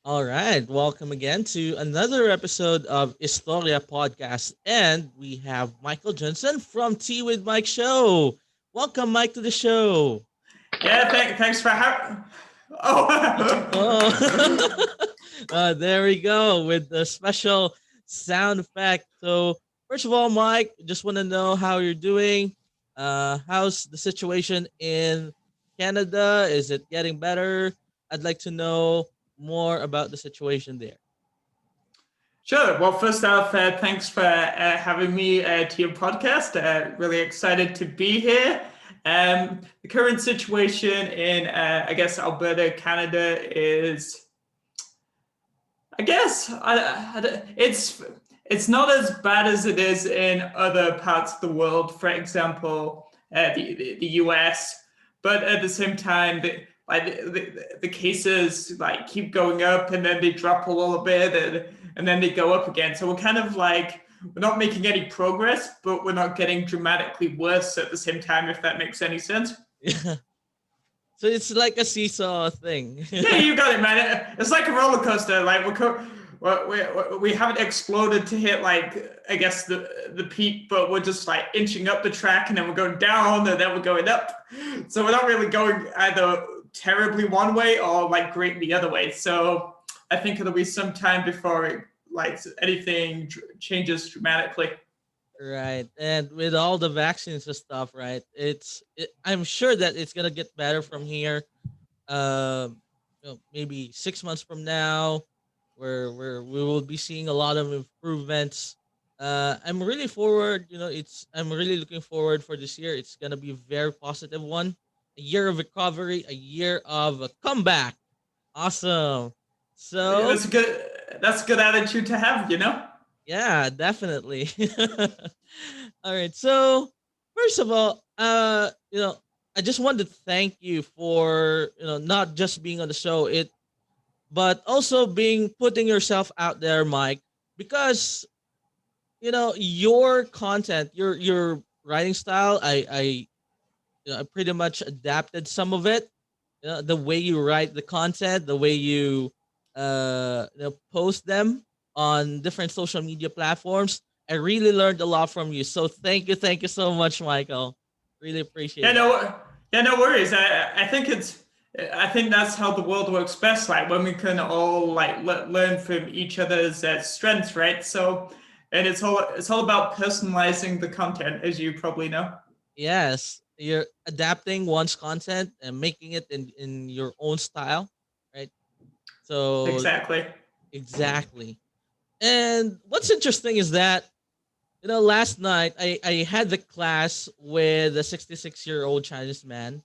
All right, welcome again to another episode of Istorya Podcast. And we have Michael Johnson from Tea with Mike Show. Welcome, Mike, to the show. Yeah, thanks for having. Oh, Oh, there we go with the special sound effect. So, first of all, Mike, just want to know how you're doing. How's the situation in Canada? Is it getting better? I'd like to know more about the situation there. sure. Well, first off, thanks for having me to your podcast. Really excited to be here. The current situation in, I guess, Alberta, Canada is, I guess, it's not as bad as it is in other parts of the world. For example, the US, but at the same time, the cases like keep going up and then they drop a little bit and then they go up again. So we're kind of like we're not making any progress, but we're not getting dramatically worse at the same time. If that makes any sense. Yeah. So it's like a seesaw thing. Yeah, you got it, man. It's like a roller coaster. Like we haven't exploded to hit like I guess the peak, but we're just like inching up the track, and then we're going down, and then we're going up. So we're not really going either terribly one way or like great the other way. So I think it'll be some time before it, like anything changes dramatically. Right. And with all the vaccines and stuff, right? I'm sure that it's gonna get better from here. Maybe 6 months from now, where we will be seeing a lot of improvements. I'm really forward. I'm really looking forward for this year. It's gonna be a very positive one. A year of recovery, a year of a comeback. Awesome. Yeah, So that's a good attitude to have, you know? yeah, definitely. All right. So first of all, I just wanted to thank you for not just being on the show, but also being putting yourself out there, Mike, because your content, your writing style, I pretty much adapted some of it. The way you write the content, the way you post them on different social media platforms. I really learned a lot from you. So thank you so much, Michael. Really Yeah, appreciate it. no, yeah, no worries. I think that's how the world works best. Like when we can all like learn from each other's strengths, right? So, and it's all about personalizing the content, as you probably know. Yes, you're adapting one's content and making it in your own style, right? So Exactly. exactly. And what's interesting is that last night I had the class with a 66-year-old Chinese man,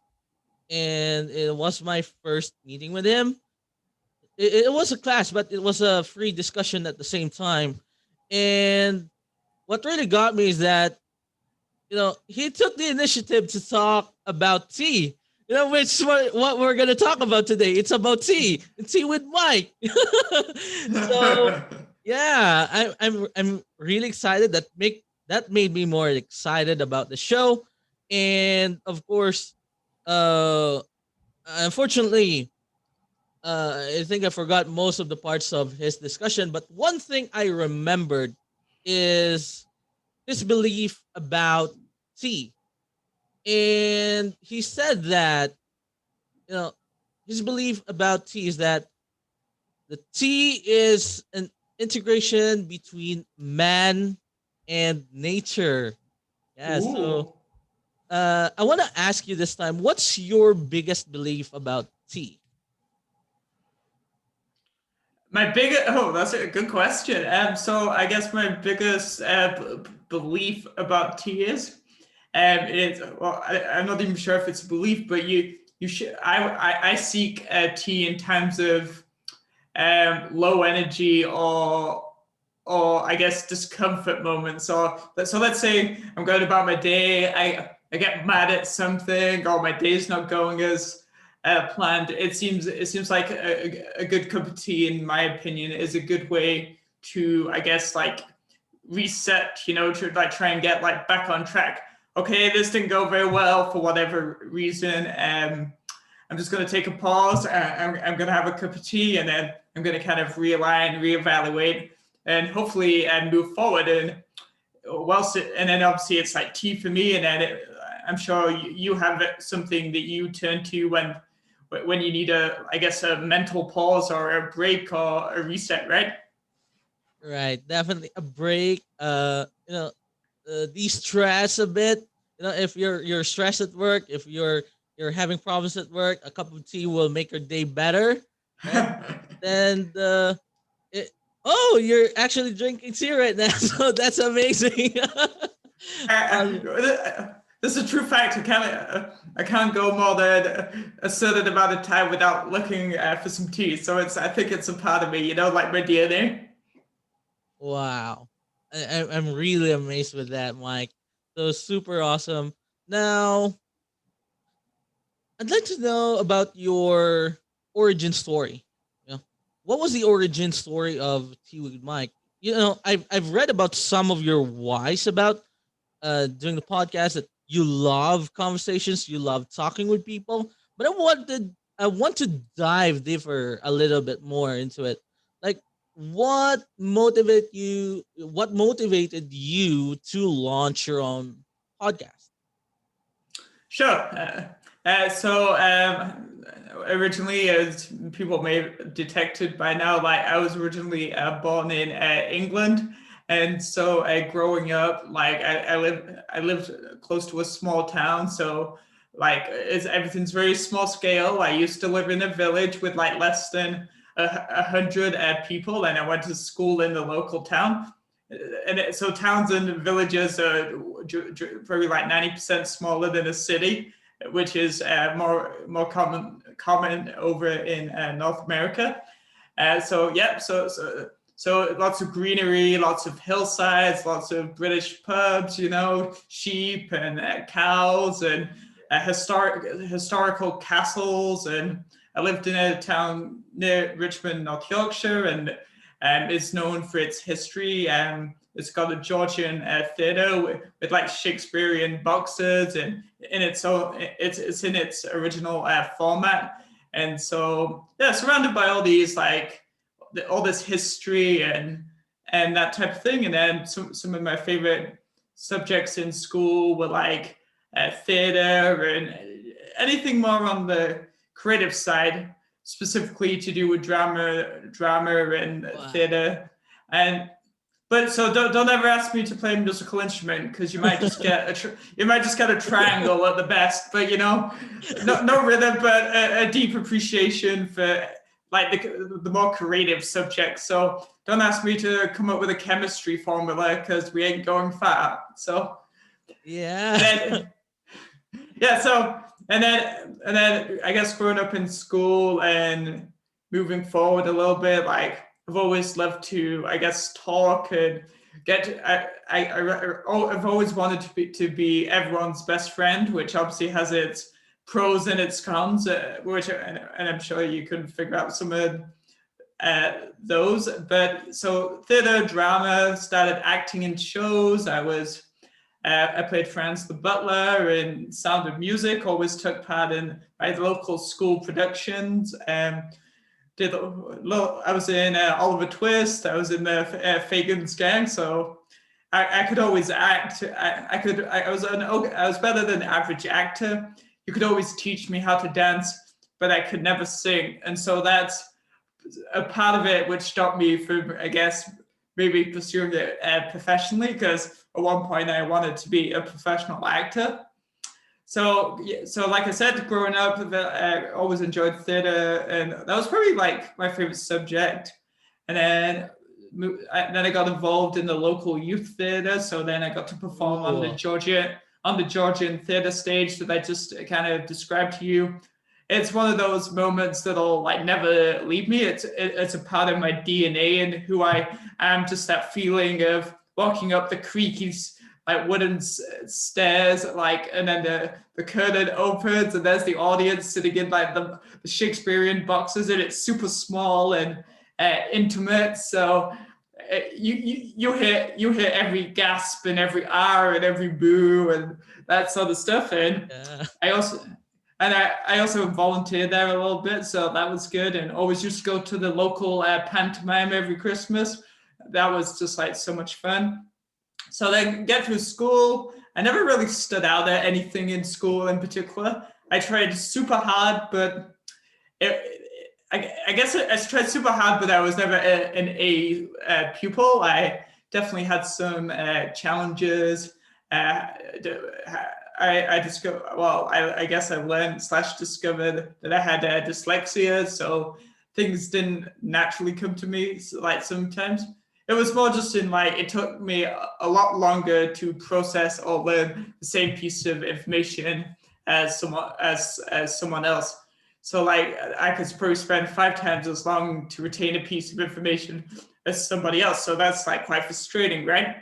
and it was my first meeting with him. It was a class, but it was a free discussion at the same time. And what really got me is that he took the initiative to talk about tea. Which what we're gonna talk about today. It's about tea. Tea with Mike. So yeah, I'm really excited. That made me more excited about the show, and of course, uh, unfortunately, I think I forgot most of the parts of his discussion. But one thing I remembered is his belief about tea, and he said that you know his belief about tea is that the tea is an integration between man and nature. Yeah, so Ooh, I want to ask you this time, what's your biggest belief about tea? my biggest. Oh, that's a good question. So I guess my biggest belief about tea is, it's well, I'm not even sure if it's a belief, but you should. I seek tea in times of low energy or I guess discomfort moments. So let's say I'm going about my day, I get mad at something, or my day's not going as planned. It seems like a good cup of tea, in my opinion, is a good way to I guess like reset, to like try and get like back on track. Okay, this didn't go very well for whatever reason. I'm just going to take a pause. I'm going to have a cup of tea, and then I'm going to kind of realign, reevaluate, and hopefully move forward. And and then obviously it's like tea for me, and then I'm sure you have something that you turn to when you need I guess a mental pause or a break or a reset, right? Right, definitely a break. De-stress a bit. If you're stressed at work, if you're having problems at work, a cup of tea will make your day better, right? Then it, oh, you're actually drinking tea right now, so that's amazing. um, This is a true fact. I can't go more than a certain amount of time without looking for some tea. So I think it's a part of me, like my DNA. wow, I'm really amazed with that, Mike. So super awesome. Now, I'd like to know about your origin story. You know, what was the origin story of Tea with Mike? I've read about some of your whys about doing the podcast, that you love conversations, you love talking with people, but I want to dive deeper a little bit more into it. Like, what motivated you to launch your own podcast? Sure. Originally, as people may have detected by now, like I was originally born in England, and so growing up, like I lived close to a small town, so everything's very small scale. I used to live in a village with like less than 100 people, and I went to school in the local town. So towns and villages are probably like 90% smaller than a city, which is more common over in North America. So lots of greenery, lots of hillsides, lots of British pubs, sheep and cows, and historical castles. And I lived in a town near Richmond, North Yorkshire, and it's known for its history. It's got a Georgian theatre with like Shakespearean boxes, and it's in its original format. And so surrounded by all these all this history and that type of thing. And then some of my favorite subjects in school were like theatre and anything more on the creative side, specifically to do with drama and Wow. theater. But so don't ever ask me to play a musical instrument, because you might just get a triangle at the best. But no rhythm, but a deep appreciation for like the more creative subjects. So don't ask me to come up with a chemistry formula, because we ain't going far. So Yeah. And then I guess growing up in school and moving forward a little bit, like I've always loved to, I guess, talk and I've always wanted to be everyone's best friend, which obviously has its pros and its cons, and I'm sure you can figure out some of those. But so theater, drama, started acting in shows. I played Franz the Butler in Sound of Music, always took part in my local school productions. I was in Oliver Twist. I was in the Fagin's Gang, so I could always act. I was better than the average actor. You could always teach me how to dance, but I could never sing, and so that's a part of it which stopped me from, I guess, maybe pursuing it professionally, because at one point I wanted to be a professional actor. So like I said, growing up, I always enjoyed theater, and that was probably like my favorite subject. And then I got involved in the local youth theater. So then I got to perform on the Georgian theater stage that I just kind of described to you. It's one of those moments that'll like never leave me. It's a part of my DNA and who I am. Just that feeling of walking up the creaky like wooden stairs, and then the curtain opens and there's the audience sitting in like the Shakespearean boxes, and it's super small and intimate. So you hear every gasp and every and every boo and that sort of stuff. And Yeah. I and I also volunteered there a little bit, so that was good. And always used to go to the local pantomime every Christmas. That was just like so much fun. So then get through school. I never really stood out at anything in school in particular. I tried super hard, but I guess I tried super hard, but I was never an A pupil. I definitely had some challenges. I discovered, well, I guess I learned / discovered that I had dyslexia, so things didn't naturally come to me like sometimes. It was more just in like, it took me a lot longer to process or learn the same piece of information as someone else. So like I could probably spend 5 times as long to retain a piece of information as somebody else. So that's like quite frustrating, right?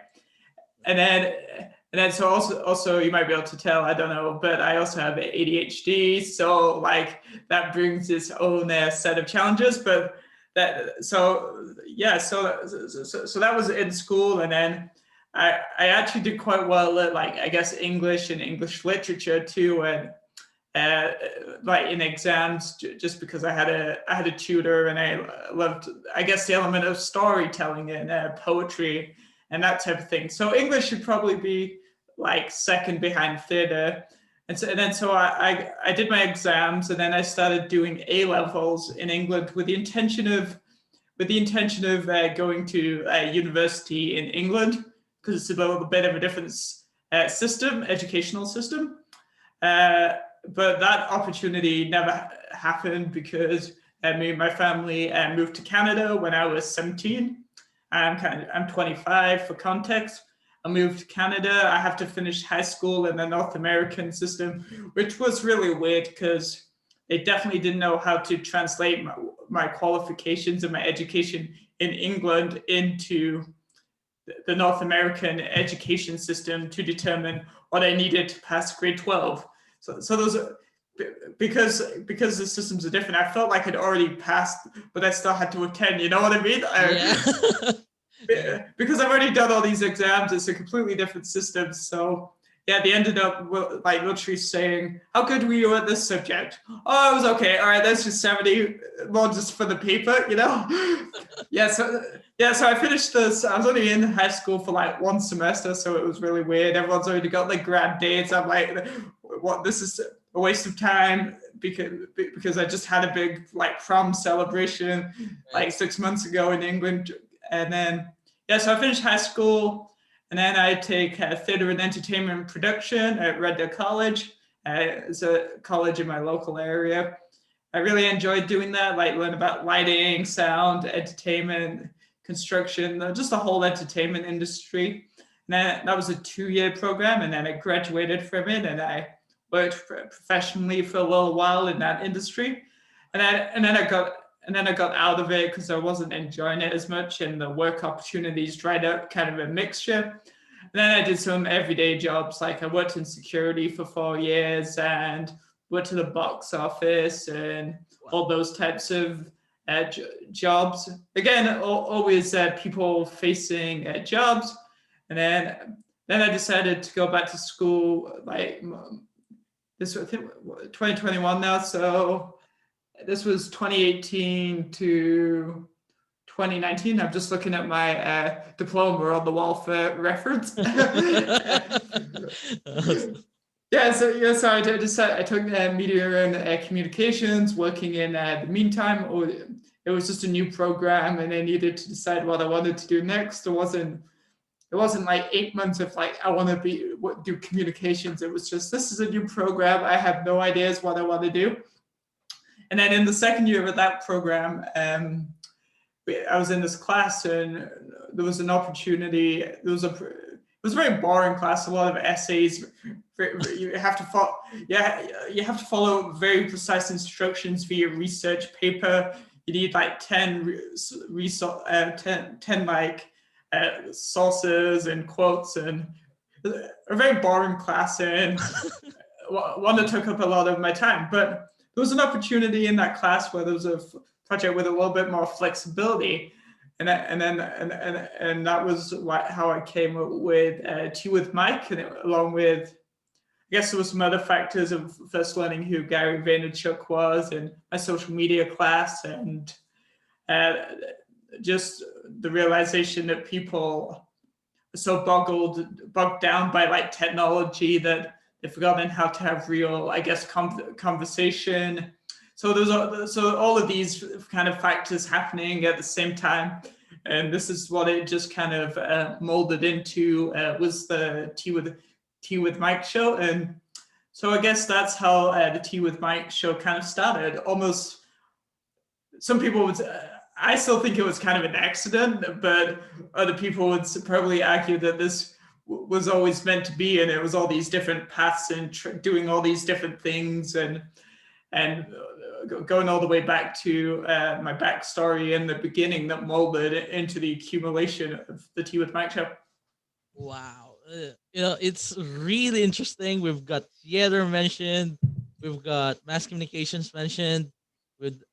And then so also you might be able to tell, I don't know, but I also have ADHD. So like that brings its own set of challenges. But that so yeah, so that was in school, and then I actually did quite well at like I guess English and English literature too, and like in exams, just because I had a tutor, and I loved, I guess, the element of storytelling and poetry and that type of thing. So English should probably be like second behind theater. And so I did my exams, and then I started doing A levels in England with the intention of going to a university in England, because it's a little bit of a different educational system. But that opportunity never happened because me and my family moved to Canada when I was 17. I'm 25 for context. I moved to Canada. I have to finish high school in the North American system, which was really weird because they definitely didn't know how to translate my qualifications and my education in England into the North American education system to determine what I needed to pass grade 12. So those are, because the systems are different. I felt like I'd already passed, but I still had to attend. You know what I mean? Because I've already done all these exams, it's a completely different system. So yeah, they ended up like literally saying, "How good were you at this subject?" "Oh, I was okay. All right, that's just 70, more just for the paper, you know." So I finished this. I was only in high school for like 1 semester, so it was really weird. Everyone's already got like grad dates. I'm like, what? This is a waste of time because I just had a big like prom celebration like 6 months ago in England, and then so I finished high school, and then I take theater and entertainment production at Red Deer College. It's a college in my local area. I really enjoyed doing that, like learn about lighting, sound, entertainment, construction, just the whole entertainment industry. And then that was a 2-year program, and then I graduated from it, and I worked professionally for a little while in that industry. And then I got out of it because I wasn't enjoying it as much, and the work opportunities dried up, kind of a mixture. And then I did some everyday jobs, like I worked in security for 4 years and went to the box office and all those types of jobs. Again, always people-facing jobs. And then I decided to go back to school, like this, I think, 2021 now. So this was 2018 to 2019. I'm just looking at my diploma on the wall for reference. So I decided I took media and communications, working in the meantime. It was just a new program, and I needed to decide what I wanted to do next. It wasn't like 8 months of like, I want to do communications. It was just, this is a new program. I have no ideas what I want to do. And then in the second year of that program, I was in this class, and there was an opportunity. It was a very boring class. A lot of essays. You have to follow. You have to follow very precise instructions for your research paper. You need like 10 sources and quotes, and a very boring class, and one that took up a lot of my time. But there was an opportunity in that class where there was a project with a little bit more flexibility, and that was how I came up with Tea with Mike, and along with guess there were some other factors of first learning who Gary Vaynerchuk was in my social media class, and uh, just the realization that people are so bogged down by like technology that they've forgotten how to have real, I guess, conversation. So so all of these kind of factors happening at the same time, and this is what it just kind of molded into, was the Tea with Mike show. And so I guess that's how the Tea with Mike show kind of started. Almost, some people would. I still think it was kind of an accident, but other people would probably argue that this was always meant to be, and it was all these different paths and doing all these different things, and going all the way back to my backstory in the beginning that molded into the accumulation of the Tea with Mike show. Wow. It's really interesting. We've got theater mentioned, we've got mass communications mentioned,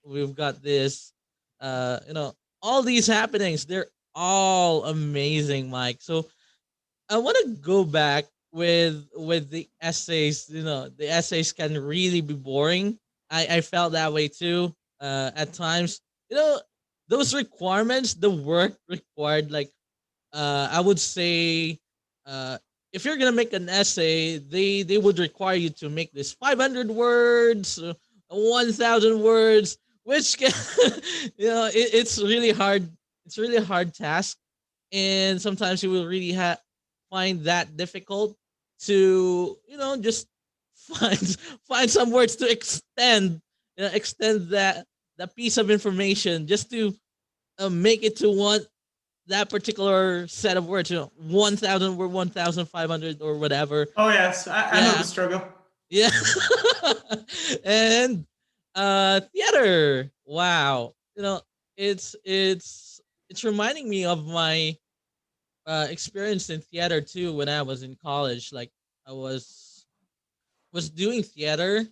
we've got this, all these happenings. They're all amazing, Mike. So I want to go back with the essays. The essays can really be boring. I felt that way too. At times, those requirements, the work required, like, I would say, uh, if you're gonna make an essay, they would require you to make this 500 words, 1,000 words, which can, it's really hard. It's really a hard task, and sometimes you will really find that difficult to, just find find some words to extend that piece of information just to make it to one that particular set of words, 1,000 word, 1,500 or whatever. Oh yes, I know the struggle. Yeah. And theater. Wow. It's reminding me of my experience in theater too when I was in college. Like, I was doing theater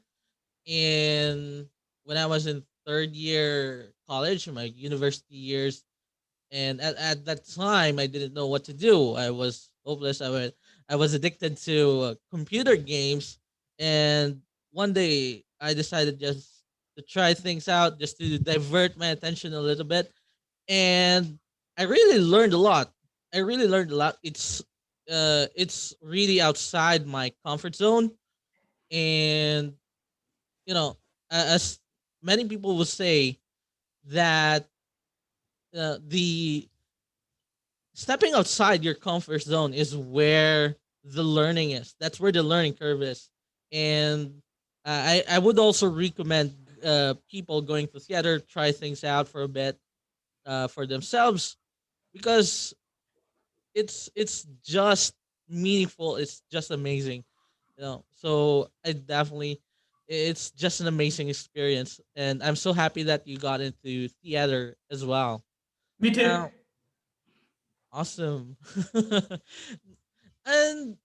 in when I was in third year college, in my university years. And at that time, I didn't know what to do. I was hopeless. I was addicted to computer games, and one day I decided just to try things out, just to divert my attention a little bit, and I really learned a lot. I really learned a lot. It's really outside my comfort zone, and as many people will say that the stepping outside your comfort zone is where the learning is. That's where the learning curve is. And I would also recommend people going to theater try things out for a bit for themselves, because it's just meaningful. It's just amazing. So I definitely, it's just an amazing experience, and I'm so happy that you got into theater as well. Me too. Now, awesome. And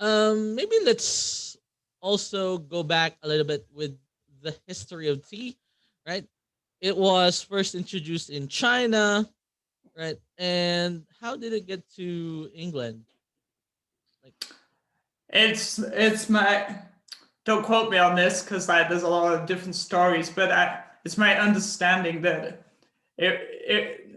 maybe let's also go back a little bit with the history of tea, right? It was first introduced in China, right? And how did it get to England? Like, It's my, don't quote me on this because there's a lot of different stories, but it's my understanding that it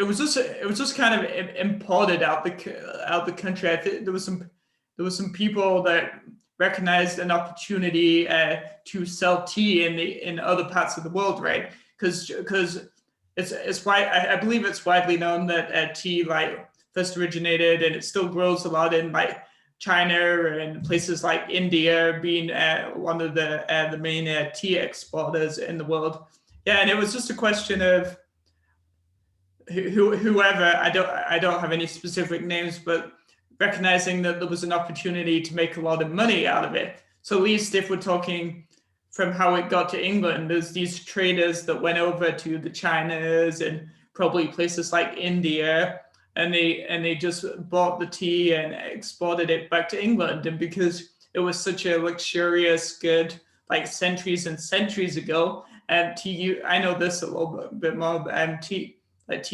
was just kind of imported out the country. I think there was some people that recognized an opportunity to sell tea in other parts of the world, right? Because it's why I believe it's widely known that tea like first originated, and it still grows a lot in like China and places like India, being one of the main tea exporters in the world. Yeah, and it was just a question of whoever, I don't have any specific names, but recognizing that there was an opportunity to make a lot of money out of it. So at least if we're talking from how it got to England, there's these traders that went over to the Chinas and probably places like India, and they just bought the tea and exported it back to England. And because it was such a luxurious good, like centuries and centuries ago, and tea, I know this a little bit more, tea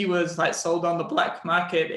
was like sold on the black market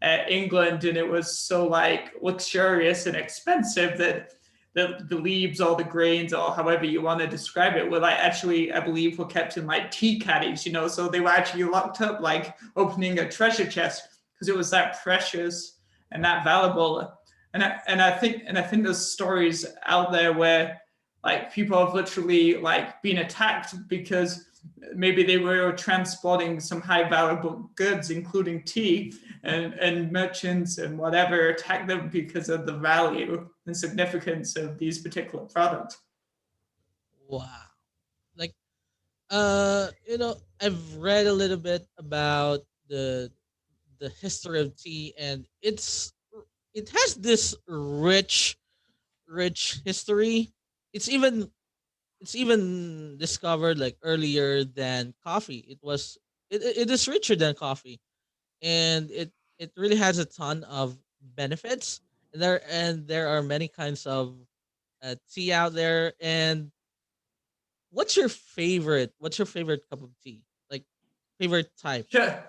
England, and it was so like luxurious and expensive that the leaves or the grains or however you want to describe it were like actually I believe were kept in like tea caddies, so they were actually locked up like opening a treasure chest because it was that precious and that valuable. And I think there's stories out there where like people have literally like been attacked because maybe they were transporting some high valuable goods, including tea, and merchants and whatever attacked them because of the value and significance of these particular products. Wow. Like I've read a little bit about the history of tea, and it has this rich history. It's even it's even discovered like earlier than coffee. It is richer than coffee, and it really has a ton of benefits. And there are many kinds of tea out there. And what's your favorite cup of tea? Like favorite type? Sure.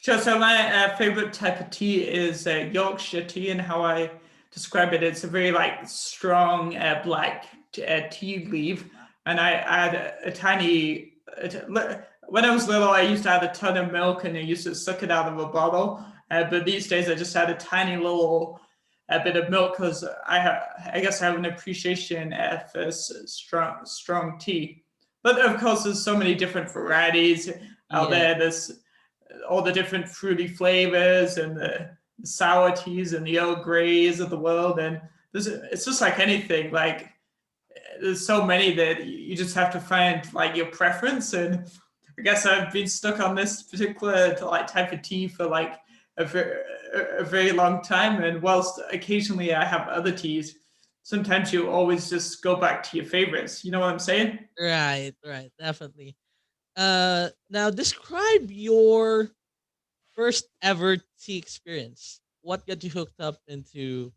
Sure. So my favorite type of tea is Yorkshire tea, and how I describe it, it's a very like strong black tea leaf, and I add a tiny. When I was little, I used to add a ton of milk, and I used to suck it out of a bottle. But these days, I just add a tiny little bit of milk because I guess I have an appreciation for strong tea. But of course, there's so many different varieties out Yeah. there. There's all the different fruity flavors and the sour teas and the Earl Greys of the world. And it's just like anything. Like there's so many that you just have to find like your preference. And I guess I've been stuck on this particular like type of tea for like a very, a very long time. And whilst occasionally I have other teas, sometimes you always just go back to your favorites. You know what I'm saying? Right, definitely. Now describe your first ever tea experience. What got you hooked up into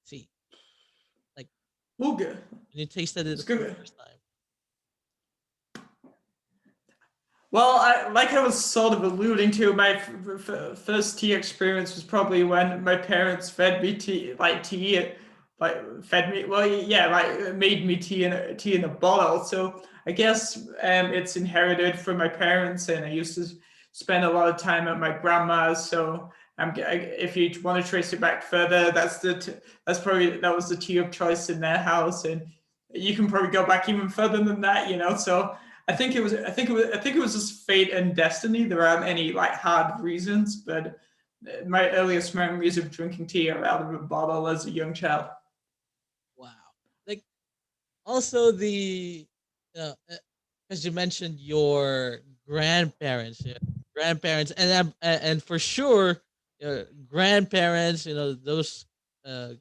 tea? Like Oh, good. when you tasted It's it for the good. first time. Well, like I was sort of alluding to, my first tea experience was probably when my parents fed me tea, like fed me. Well, yeah, like made me tea in a bottle. So I guess it's inherited from my parents, and I used to spend a lot of time at my grandma's. So if you want to trace it back further, that's probably that was the tea of choice in their house, and you can probably go back even further than that. So I think it was just fate and destiny. There aren't any like hard reasons, but my earliest memories of drinking tea are out of a bottle as a young child. Wow. Like also as you mentioned your grandparents, grandparents, and for sure, grandparents, those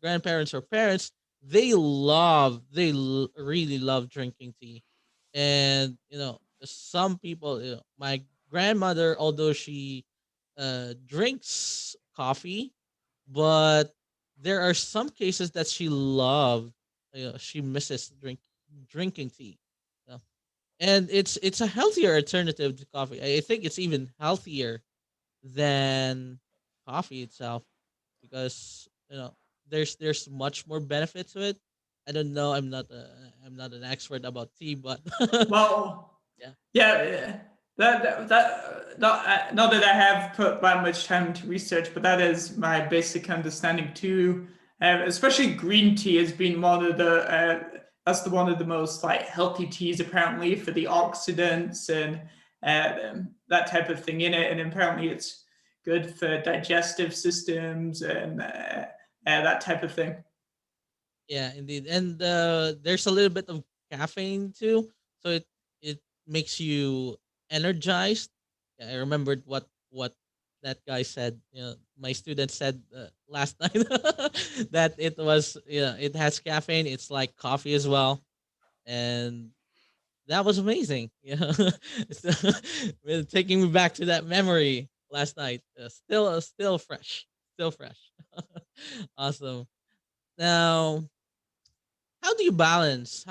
grandparents or parents, really love drinking tea. And some people, my grandmother, although she drinks coffee, but there are some cases that she misses drinking tea. Yeah. And it's a healthier alternative to coffee. I think it's even healthier than coffee itself, because there's much more benefit to it. I don't know. I'm not an expert about tea, but Well, yeah. yeah, yeah. Not that I have put that much time into research, but that is my basic understanding too. Especially green tea has been one of the that's the one of the most like healthy teas apparently for the oxidants and that type of thing in it, and apparently it's good for digestive systems and that type of thing. Yeah, indeed. And there's a little bit of caffeine too, so it makes you energized. Yeah, I remembered what that guy said. My student said last night that it has caffeine. It's like coffee as well, and that was amazing. Yeah, It's taking me back to that memory last night. Still fresh, still fresh. Awesome. Now, how do you balance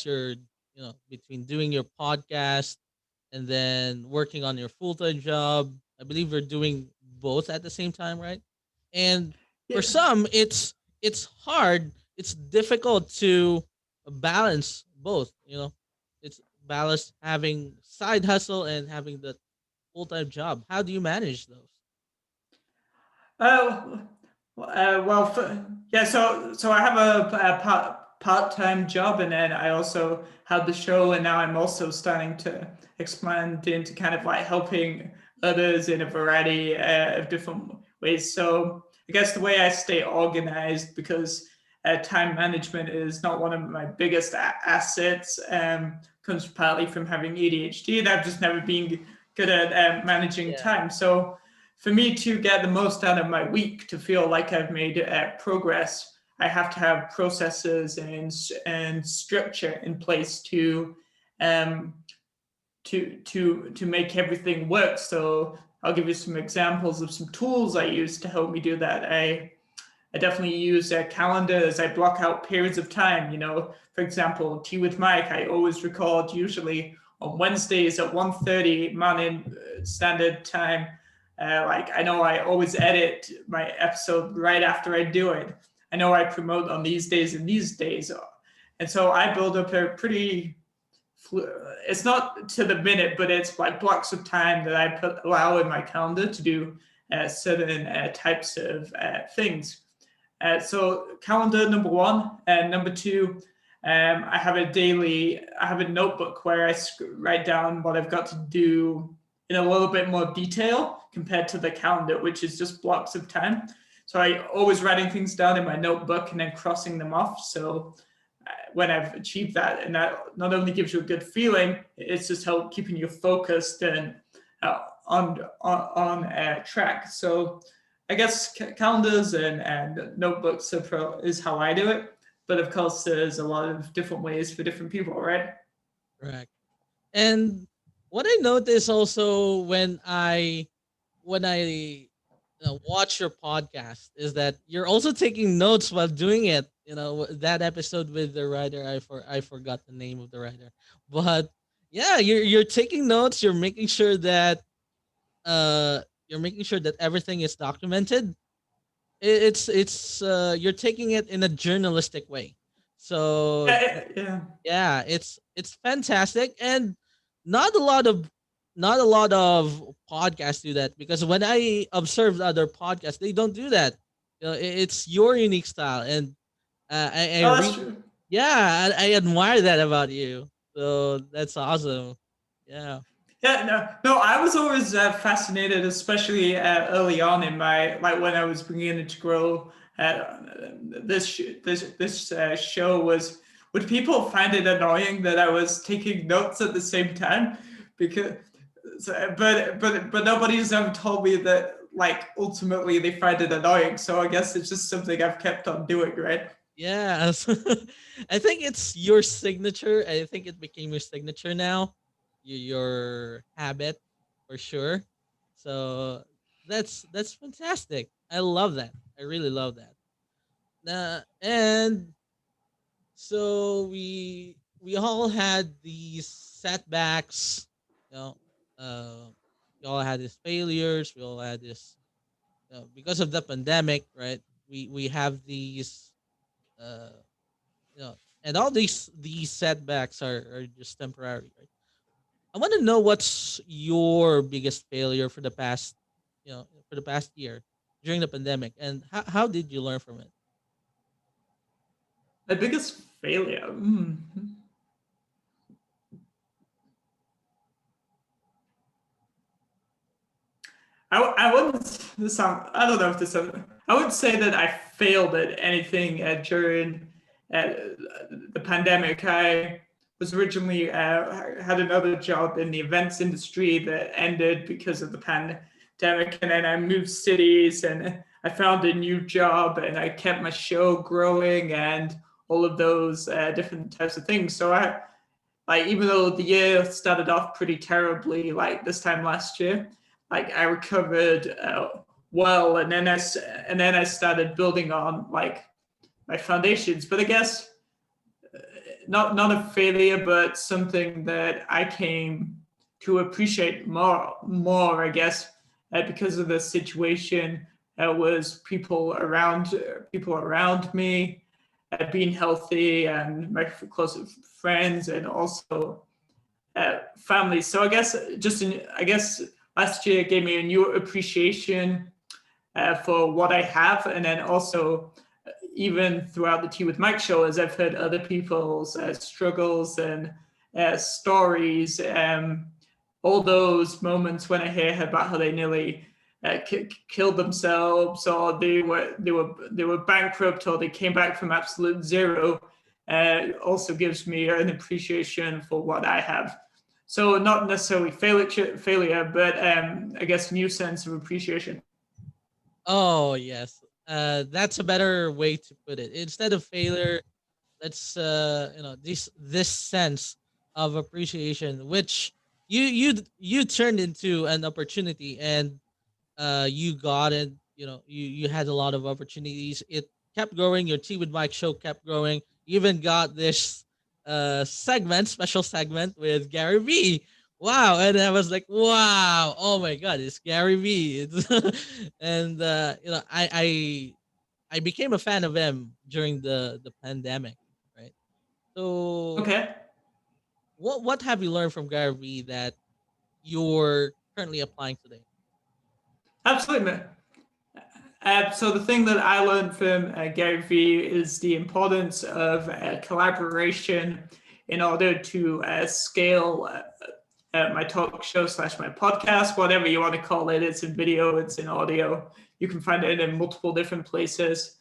your between doing your podcast and then working on your full-time job? I believe you're doing both at the same time, right? And for Yeah. some, it's hard, it's difficult to balance both. It's balance having side hustle and having the full-time job. How do you manage those? Uh, well, yeah. So I have a part-time job, and then I also have the show, and now I'm also starting to expand into kind of like helping others in a variety of different ways. So I guess the way I stay organized, because time management is not one of my biggest assets, comes partly from having ADHD, and I've just never been good at managing Yeah. time. So for me to get the most out of my week, to feel like I've made progress, I have to have processes and structure in place um, to make everything work. So I'll give you some examples of some tools I use to help me do that. I definitely use calendars. I block out periods of time. For example, Tea with Mike, I always record usually on Wednesdays at 1:30 Mountain Standard Time. Like I know I always edit my episode right after I do it. I know I promote on these days and these days. And so I build up a pretty, it's not to the minute, but it's like blocks of time that I allow in my calendar to do certain types of things. So calendar, number one, and number two, I have a notebook where I write down what I've got to do in a little bit more detail compared to the calendar, which is just blocks of time. So I always writing things down in my notebook and then crossing them off. So when I've achieved that, and that not only gives you a good feeling, it's just help keeping you focused and on track. So I guess calendars and notebooks is how I do it. But of course, there's a lot of different ways for different people, right? Correct. And what I notice also when I watch your podcast is that you're also taking notes while doing it. That episode with the writer, I forgot the name of the writer, but yeah, you're taking notes. You're making sure that everything is documented. You're taking it in a journalistic way. So Yeah. yeah, it's fantastic, and not a lot of not a lot of podcasts do that, because when I observed other podcasts, they don't do that. It's your unique style, and I Oh, that's really, true. yeah, I admire that about you. So that's awesome. Yeah, Yeah, no. I was always fascinated, especially early on in my like when I was beginning to grow. This show was. Would people find it annoying that I was taking notes at the same time? Because, but nobody's ever told me that like ultimately they find it annoying. So I guess it's just something I've kept on doing, right? yeah. I think it's your signature. I think it became your signature now. Your habit, for sure. So that's fantastic. I love that. I really love that. And so we all had these setbacks. You know, uh, we all had these failures. We all had this, because of the pandemic, right? We have these, uh, and all these setbacks are just temporary, right? I want to know what's your biggest failure for the past year during the pandemic, and how did you learn from it? My biggest failure. I wouldn't. This sound. I don't know if this. I would say that I failed at anything during uh, the pandemic. I was originally had another job in the events industry that ended because of the pandemic, and then I moved cities and I found a new job and I kept my show growing and all of those different types of things. So I like even though the year started off pretty terribly, like this time last year, like I recovered well, and then I started building on like my foundations. But I guess not a failure, but something that I came to appreciate more. I guess because of the situation was people around me, being healthy, and my close friends, and also family. So I guess last year gave me a new appreciation for what I have, and then also even throughout the Tea with Mike show, as I've heard other people's struggles and stories, all those moments when I hear about how they nearly killed themselves, or they were bankrupt, or they came back from absolute zero, also gives me an appreciation for what I have. So not necessarily failure, but I guess new sense of appreciation. Oh yes, that's a better way to put it. Instead of failure, let's this sense of appreciation, which you turned into an opportunity, and you got it. You had a lot of opportunities. It kept growing. Your Tea with Mike show kept growing. You even got this special segment with Gary V. Wow, and I was like, wow, oh my god, it's Gary V. And I became a fan of him during the pandemic, right? So Okay, what have you learned from Gary V that you're currently applying today? absolutely. So the thing that I learned from Gary Vee is the importance of collaboration in order to scale my talk show / my podcast, whatever you want to call it. It's in video, it's in audio. You can find it in multiple different places.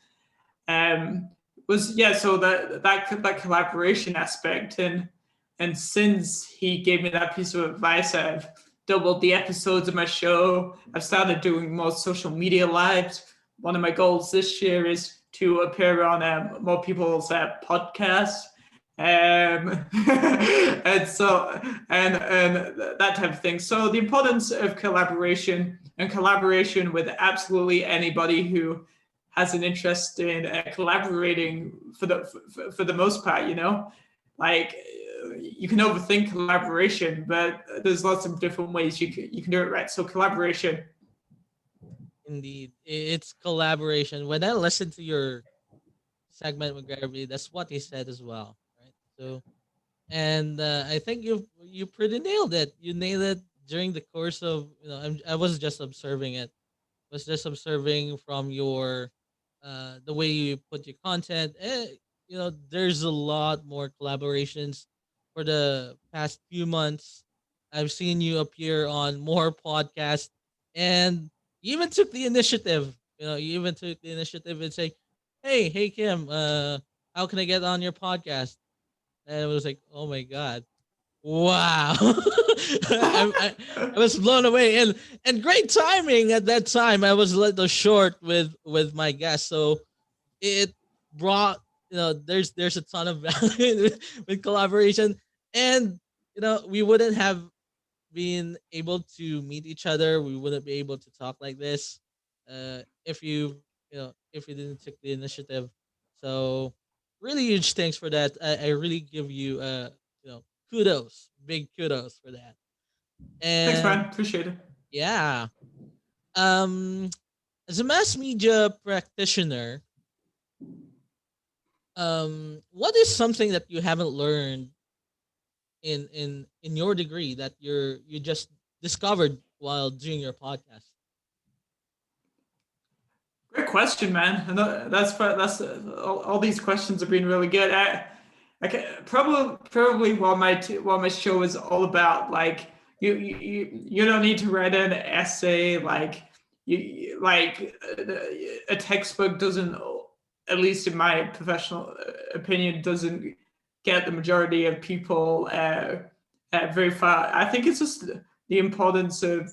So that collaboration aspect, and since he gave me that piece of advice, I've doubled the episodes of my show. I've started doing more social media lives. One of my goals this year is to appear on more people's podcasts. And so and that type of thing. So the importance of collaboration, and collaboration with absolutely anybody who has an interest in collaborating for the most part, like you can overthink collaboration, but there's lots of different ways you can do it right. So collaboration. Indeed, it's collaboration. When I listened to your segment with Gary, that's what he said as well, right? So, and I think you pretty nailed it. You nailed it during the course of I was just observing it. Was just observing from your the way you put your content. There's a lot more collaborations for the past few months. I've seen you appear on more podcasts, and you even took the initiative. You even took the initiative and say, "Hey, Kim, how can I get on your podcast?" And it was like, "Oh my god, wow!" I was blown away, and great timing at that time. I was a little short with my guest, so it brought there's a ton of value with collaboration, and we wouldn't have been able to meet each other. We wouldn't be able to talk like this if you didn't take the initiative. So really huge thanks for that. I really give you kudos, big kudos for that. Thanks, And man. Appreciate it. yeah, um, as a mass media practitioner, what is something that you haven't learned in your degree that you just discovered while doing your podcast? Great question, man. And that's all these questions have been really good. Probably what my show is all about. Like you don't need to write an essay. Like a textbook doesn't, at least in my professional opinion, doesn't get the majority of people very far. I think it's just the importance of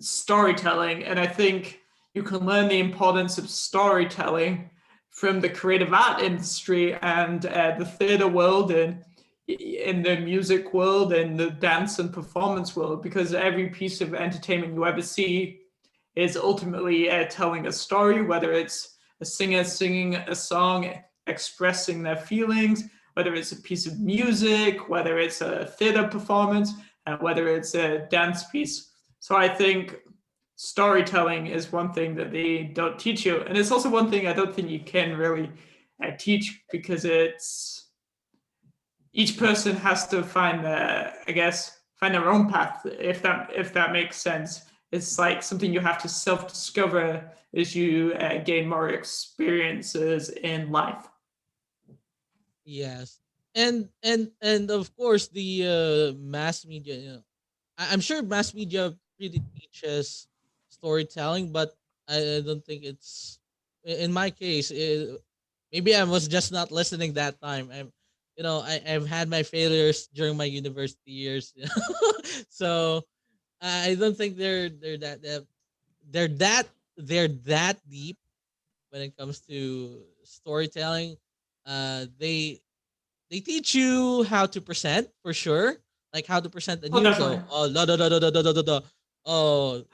storytelling, and I think you can learn the importance of storytelling from the creative art industry and the theater world, and in the music world and the dance and performance world, because every piece of entertainment you ever see is ultimately telling a story, whether it's a singer singing a song, expressing their feelings, whether it's a piece of music, whether it's a theater performance, and whether it's a dance piece. So I think storytelling is one thing that they don't teach you, and it's also one thing I don't think you can really teach, because it's each person has to find I guess find their own path, if that makes sense. It's like something you have to self discover as you gain more experiences in life. Yes, and of course the mass media. I'm sure mass media really teaches storytelling, but I don't think it's in my case. Maybe I was just not listening that time. I've had my failures during my university years, so I don't think they're that they're that deep when it comes to storytelling. They teach you how to present for sure, like how to present the Oh, news. definitely. Oh, da da da da da da da da. Oh,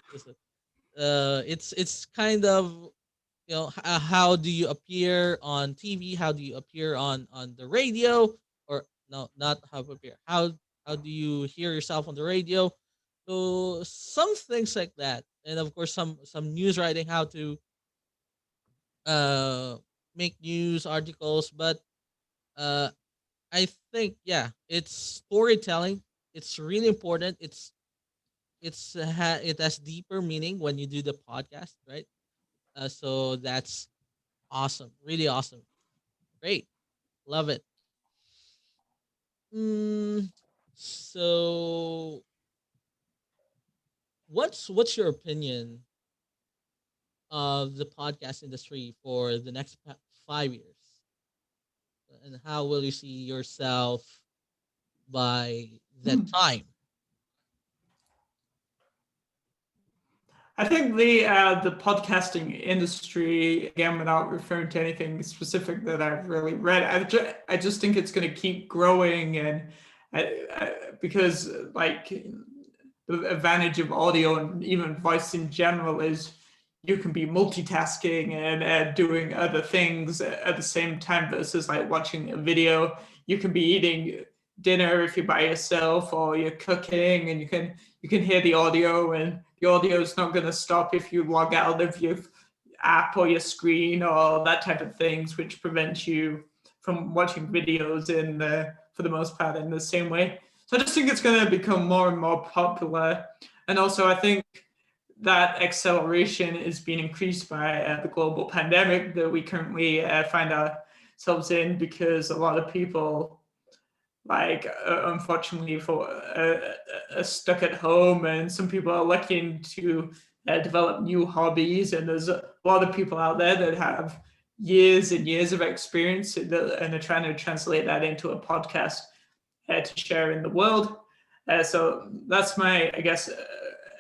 it's kind of how do you appear on TV? How do you appear on the radio? Or no, not how to appear. How do you hear yourself on the radio? So some things like that, and of course some news writing, how to uh make news articles. But uh I think yeah, it's storytelling. It's really important. It has deeper meaning when you do the podcast, right? So that's awesome, really awesome, great, love it. Mm, so what's your opinion of the podcast industry for the next 5 years, and how will you see yourself by that Hmm. time? I think the podcasting industry, again, without referring to anything specific that I've really read, I just think it's going to keep growing, and because like the advantage of audio and even voice in general is you can be multitasking and doing other things at the same time versus like watching a video. You can be eating dinner if you're by yourself, or you're cooking, and you can hear the audio, and the audio is not going to stop if you log out of your app or your screen or that type of things, which prevents you from watching videos in for the most part in the same way. So I just think it's going to become more and more popular, and also I think that acceleration is being increased by the global pandemic that we currently find ourselves in, because a lot of people, like unfortunately, for stuck at home, and some people are looking to develop new hobbies, and there's a lot of people out there that have years and years of experience, and are trying to translate that into a podcast to share in the world. So that's my, I guess,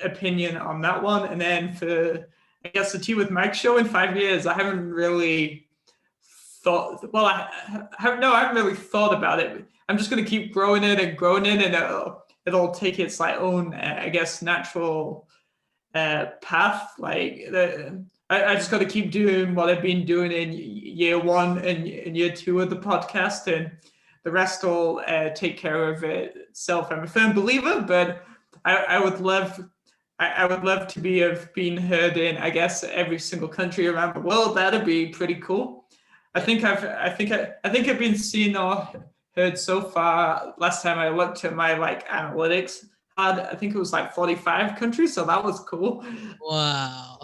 opinion on that one. And then for, I guess, the Tea with Mike show in 5 years, I haven't really thought. Well, I haven't really thought about it. I'm just going to keep growing it and growing it, and it'll take its like own, I guess, natural path. Like I just got to keep doing what I've been doing in year one and in year two of the podcast, and the rest will take care of itself. I'm a firm believer, but I would love. I would love to be of being heard in, I guess, every single country around the world. That'd be pretty cool. Yeah. I think I've been seen or heard so far. Last time I looked at my like analytics, I think it was like 45 countries, so that was cool. Wow.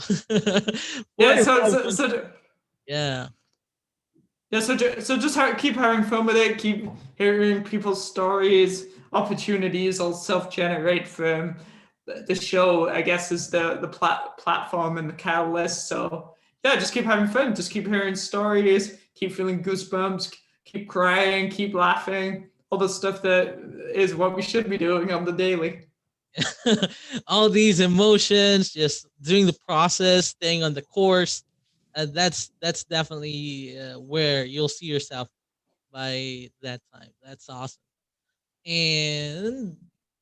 Yeah, 45 countries. Yeah. yeah, so just keep having fun with it. Keep hearing people's stories, opportunities. I'll self-generate from the show. I guess is the platform and the catalyst. So yeah, just keep having fun. Just keep hearing stories. Keep feeling goosebumps. Keep crying. Keep laughing. All the stuff that is what we should be doing on the daily. All these emotions, just doing the process, staying on the course. That's definitely where you'll see yourself by that time. That's awesome. And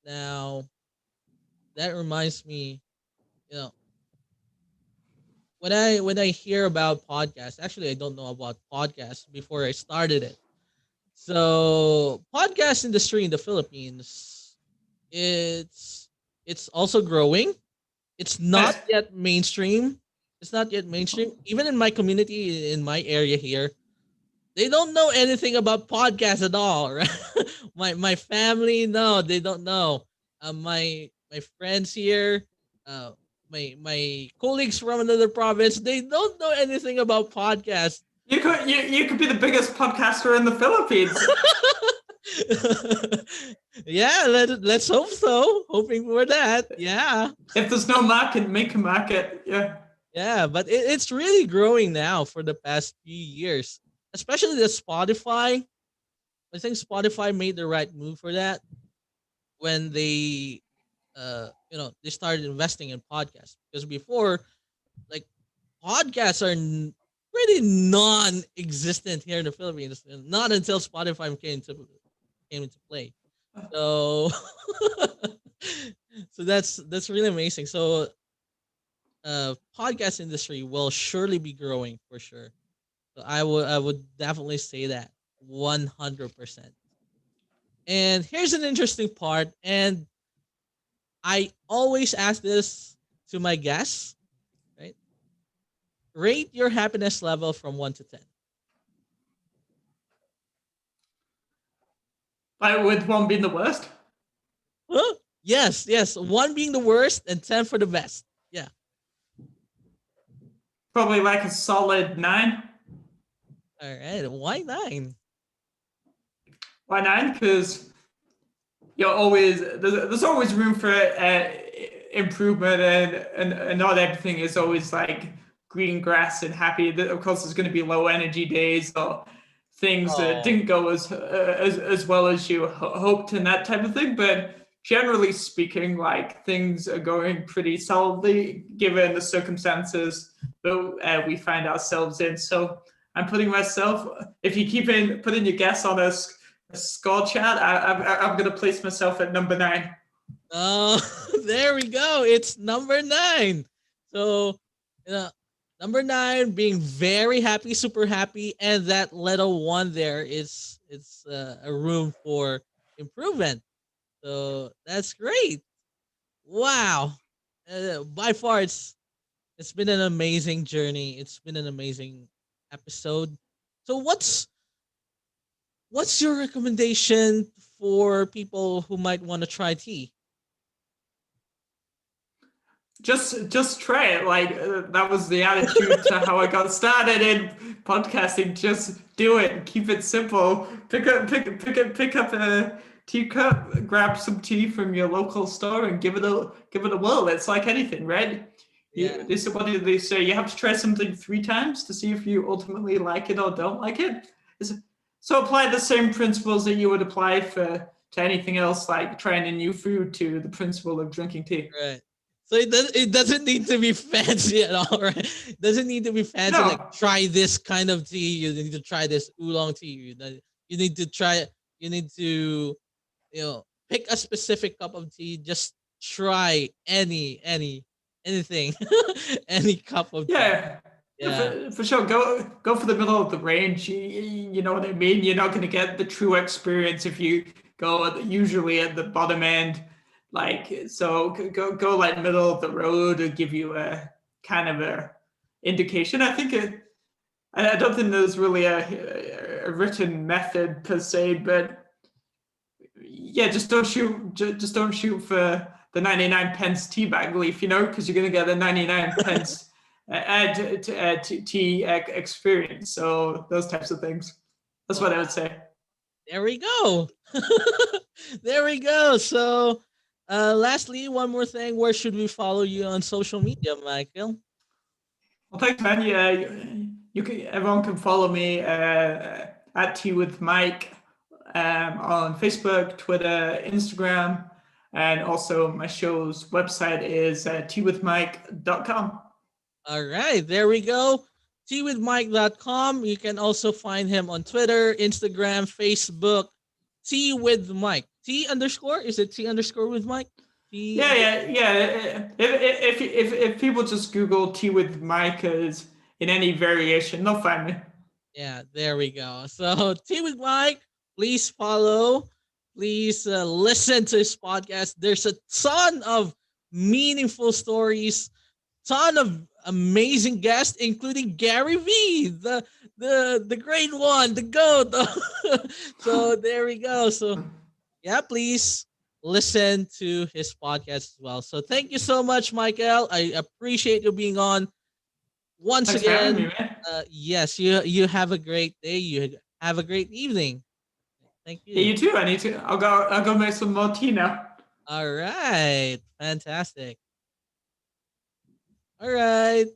now that reminds me, you know, when I hear about podcasts, actually I don't know about podcasts before I started it. So podcast industry in the Philippines, it's it's also growing. It's not Nice. yet mainstream. It's not yet mainstream. Even in my community, in my area here, they don't know anything about podcasts at all. Right? My family, no, they don't know. My friends here, uh, my colleagues from another province, they don't know anything about podcasts. You could be the biggest podcaster in the Philippines. Yeah, let's hope so. Hoping for that. Yeah. If there's no market, make a market. Yeah. Yeah, but it's really growing now for the past few years, especially the Spotify. I think Spotify made the right move for that when they, they started investing in podcasts because before, like, podcasts are pretty non-existent here in the Philippines, and not until Spotify came into play. So, so that's really amazing. So, podcast industry will surely be growing for sure. So I would definitely say that 100%. And here's an interesting part, and I always ask this to my guests, right? Rate your happiness level from 1 to 10. Like with one being the worst. Huh? Yes, yes. 1 being the worst and 10 for the best. Yeah. Probably like a solid 9. All right. Why 9? Why 9? Because you're always there's always room for improvement, and not everything is always like green grass and happy. Of course, there's going to be low energy days or things that Oh. didn't go as well as you hoped and that type of thing. But generally speaking, like things are going pretty solidly given the circumstances that we find ourselves in. So I'm putting myself. If you keep putting your guess on a score chat, I'm going to place myself at number 9. Oh, there we go. It's number 9. So, you know, number 9 being very happy, super happy, and that little one there is it's a room for improvement. So that's great. Wow. By far, it's been an amazing journey. It's been an amazing episode. So what's your recommendation for people who might want to try tea? Just try it. Like that was the attitude to how I got started in podcasting. Just do it. Keep it simple. Pick up a teacup, grab some tea from your local store, and give it a whirl. It's like anything, right? Yeah. What do they say? You have to try something 3 times to see if you ultimately like it or don't like it. So apply the same principles that you would apply to anything else, like trying a new food, to the principle of drinking tea. Right. So it doesn't need to be fancy at all, right? It doesn't need to be fancy. Like No, try this kind of tea. You need to try this oolong tea. You need to try. You need to pick a specific cup of tea. Just try anything, any cup of tea. yeah, Yeah. for sure. Go for the middle of the range. You know what I mean. You're not going to get the true experience if you go usually at the bottom end. Like so, go like middle of the road to give you a kind of a indication. I don't think there's really a written method per se, but yeah, just don't shoot for the 99 pence tea bag leaf, because you're gonna get a 99 pence tea experience. So those types of things. That's what I would say. There we go. There we go. So, lastly, one more thing. Where should we follow you on social media, Michael? Well, thanks, man. Yeah, everyone can follow me at Tea with Mike on Facebook, Twitter, Instagram, and also my show's website is teawithmike.com. All right, there we go. Twithmike.com. You can also find him on Twitter, Instagram, Facebook. T with Mike. T underscore? Is it T underscore with Mike? T. Yeah. If people just Google Tea with Mike as in any variation, they'll find me. Yeah, there we go. So, Tea with Mike, please follow. Please listen to his podcast. There's a ton of meaningful stories, ton of amazing guests, including Gary V, the great one, the goat. So there we go. So yeah, please listen to his podcast as well. So thank you so much, Michael. I appreciate you being on once Thanks for having me, again. man. Yes, you have a great day. You have a great evening. Thank Yeah, you. you too. I need to. I'll go make some more tea now. All right, fantastic. All right.